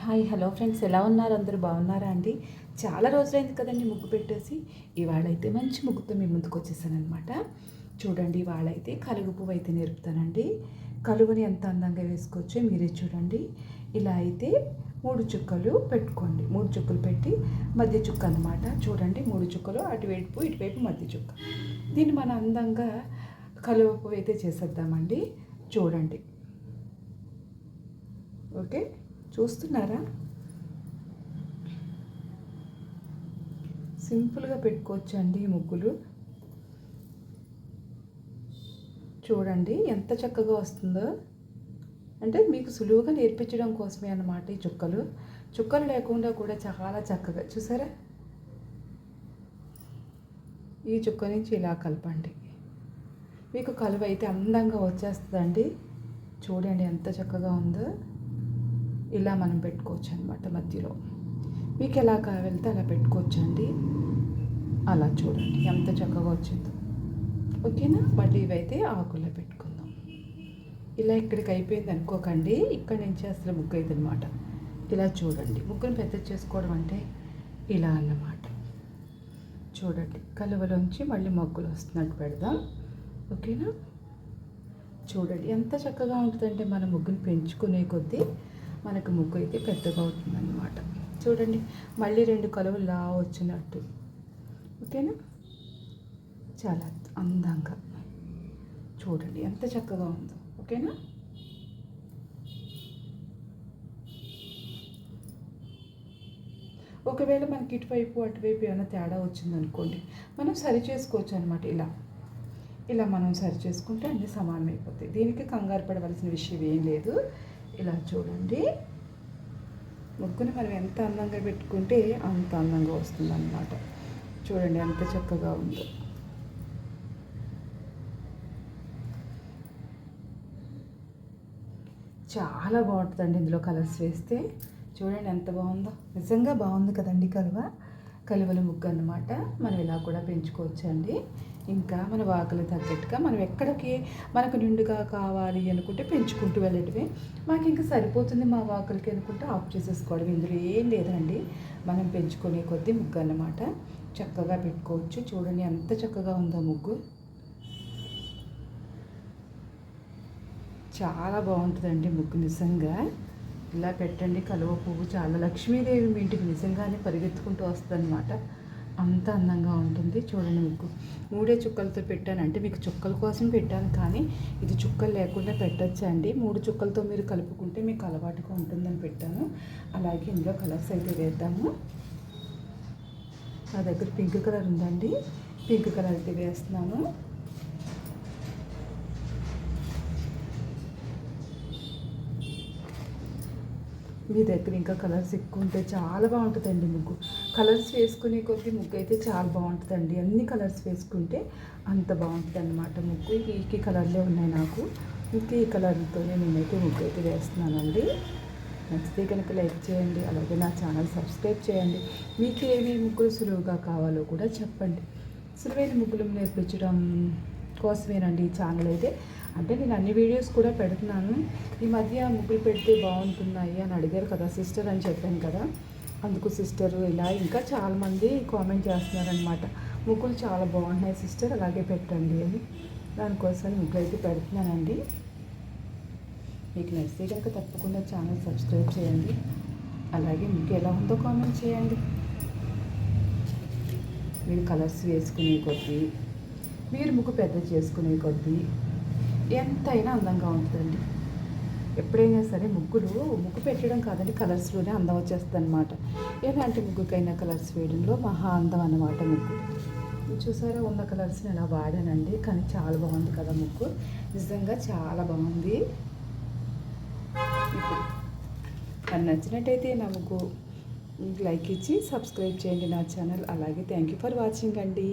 Hi hello friends, ఎలా ఉన్నారు? అందరూ బాగున్నారా అండి? చాలా రోజులైంది కదండి ముగ్గు పెట్టేసి. ఇవాళైతే మంచి ముగ్గుతో మీ ముందుకు వచ్చేసానమాట. చూడండి, ఇవాళైతే కలుగు పువ్వు అయితే నేర్పుతానండి. కలువని ఎంత అందంగా వేసుకోవచ్చో మీరే చూడండి. ఇలా అయితే 3 చుక్కలు పెట్టుకోండి. 3 చుక్కలు పెట్టి మధ్య చుక్క అనమాట. చూడండి, 3 చుక్కలు అటువైపు ఇటువైపు మధ్య చుక్క. దీన్ని మనం అందంగా కలువ పువ్వు అయితే చేసేద్దామండి. చూడండి, ఓకే, చూస్తున్నారా? సింపుల్గా పెట్టుకోవచ్చండి ఈ ముగ్గులు. చూడండి ఎంత చక్కగా వస్తుందో. అంటే మీకు సులువుగా నేర్పించడం కోసమే అన్నమాట ఈ చుక్కలు లేకుండా కూడా చాలా చక్కగా. చూసారా? ఈ చుక్క నుంచి ఇలా కలపండి, మీకు కలువ అయితే అందంగా వచ్చేస్తుందండి. చూడండి ఎంత చక్కగా ఉందో. ఇలా మనం పెట్టుకోవచ్చు అనమాట మధ్యలో. మీకు ఎలా కావాలితే అలా పెట్టుకోవచ్చండి. అలా చూడండి ఎంత చక్కగా వచ్చిందో. ఓకేనా? మళ్ళీ ఇవైతే ఆకుల్లో పెట్టుకుందాం. ఇలా ఇక్కడికి అయిపోయింది అనుకోకండి, ఇక్కడి నుంచి అసలు ముగ్గు అయితే అనమాట. ఇలా చూడండి, ముగ్గును పెద్ద చేసుకోవడం అంటే ఇలా అన్నమాట. చూడండి, కలువలోంచి మళ్ళీ మొగ్గులు వస్తున్నట్టు పెడదాం. ఓకేనా? చూడండి ఎంత చక్కగా ఉంటుందంటే మన ముగ్గుని పెంచుకునే కొద్దీ మనకు ముగ్గు అయితే పెద్దగా అవుతుందన్నమాట. చూడండి, మళ్ళీ 2 కలువలు లా వచ్చినట్టు. ఓకేనా? చాలా అందంగా చూడండి ఎంత చక్కగా ఉందో. ఓకేనా? ఒకవేళ మనకి ఇటువైపు అటువైపు ఏమైనా తేడా వచ్చిందనుకోండి, మనం సరి చేసుకోవచ్చు అనమాట. ఇలా మనం సరి చేసుకుంటే అన్నీ సమానం అయిపోతాయి. దీనికి కంగారు పడవలసిన విషయం ఏం లేదు. ఇలా చూడండి, ముగ్గుని మనం ఎంత అందంగా పెట్టుకుంటే అంత అందంగా వస్తుంది అన్నమాట. చూడండి ఎంత చక్కగా ఉందో. చాలా బాగుంటుందండి ఇందులో కలర్స్ వేస్తే. చూడండి ఎంత బాగుందో. నిజంగా బాగుంది కదండి కలువల ముగ్గు అన్నమాట. మనం ఇలా కూడా పెంచుకోవచ్చండి. ఇంకా మన వాకులు తగ్గట్టుగా మనం ఎక్కడికి మనకు నిండుగా కావాలి అనుకుంటే పెంచుకుంటూ వెళ్ళటమే. మాకు ఇంకా సరిపోతుంది మా వాకులకి అనుకుంటే ఆఫ్ చేసేసుకోవడం. ఇందులో ఏం లేదండి, మనం పెంచుకునే కొద్దీ ముగ్గు అన్నమాట. చక్కగా పెట్టుకోవచ్చు. చూడండి ఎంత చక్కగా ఉందో ముగ్గు. చాలా బాగుంటుందండి ముగ్గు నిజంగా. ఇలా పెట్టండి. కలువ పువ్వు చాలా లక్ష్మీదేవి మీ ఇంటికి నిజంగానే పరిగెత్తుకుంటూ వస్తుందన్నమాట. అంత అందంగా ఉంటుంది. చూడండి, ముగ్గు 3 చుక్కలతో పెట్టానంటే మీకు చుక్కల కోసం పెట్టాను, కానీ ఇది చుక్కలు లేకుండా పెట్టచ్చండి. 3 చుక్కలతో మీరు కలుపుకుంటే మీకు అలవాటుగా ఉంటుందని పెట్టాను. అలాగే ఇందులో కలర్స్ అయితే వేద్దాము. నా దగ్గర పింక్ కలర్ ఉందండి, పింక్ కలర్ అయితే వేస్తున్నాను. మీ దగ్గర ఇంకా కలర్స్ ఎక్కువ ఉంటే చాలా బాగుంటుందండి ముగ్గు. కలర్స్ వేసుకునే కొద్దీ ముగ్గు అయితే చాలా బాగుంటుందండి. అన్ని కలర్స్ వేసుకుంటే అంత బాగుంటుంది అన్నమాట ముగ్గు. ఈ కలర్లే ఉన్నాయి నాకు. ఇంకా ఈ కలర్తోనే నేనైతే ముగ్గు అయితే వేస్తున్నానండి. నచ్చితే కనుక లైక్ చేయండి, అలాగే నా ఛానల్ సబ్స్క్రైబ్ చేయండి. మీకు ఏవి ముగ్గులు సులువుగా కావాలో కూడా చెప్పండి. సులువైన ముగ్గులు నేర్పించడం కోసమేనండి ఈ ఛానల్ అయితే. అంటే నేను అన్ని వీడియోస్ కూడా పెడుతున్నాను. ఈ మధ్య ముగ్గులు పెడితే బాగుంటున్నాయి అని అడిగారు కదా సిస్టర్ అని చెప్పాను కదా, అందుకు సిస్టర్ ఇలా ఇంకా చాలామంది కామెంట్ చేస్తున్నారనమాట. ముగ్గులు చాలా బాగున్నాయి సిస్టర్, అలాగే పెట్టండి అని. దానికోసం ముగ్గులు అయితే పెడుతున్నానండి. మీకు నచ్చితే కనుక తప్పకుండా ఛానల్ సబ్స్క్రైబ్ చేయండి. అలాగే మీకు ఎలా ఉందో కామెంట్ చేయండి. మీరు కలర్స్ వేసుకునే కొద్దీ, మీరు ముగ్గు పెద్ద చేసుకునే కొద్దీ ఎంతైనా అందంగా ఉంటుందండి. ఎప్పుడైనా సరే ముగ్గు పెట్టడం కాదండి, కలర్స్లోనే అందం వచ్చేస్తుంది అనమాట. ఎలాంటి ముగ్గుకైనా కలర్స్ వేయడంలో మహా అందం అన్నమాట ముగ్గు. చూసారా, ఉన్న కలర్స్ని ఎలా వాడానండి, కానీ చాలా బాగుంది కదా ముగ్గు. నిజంగా చాలా బాగుంది. ఇప్పుడు అది నచ్చినట్టయితే నా ముగ్గు లైక్ ఇచ్చి సబ్స్క్రైబ్ చేయండి నా ఛానల్. అలాగే థ్యాంక్ యూ ఫర్ వాచింగ్ అండి.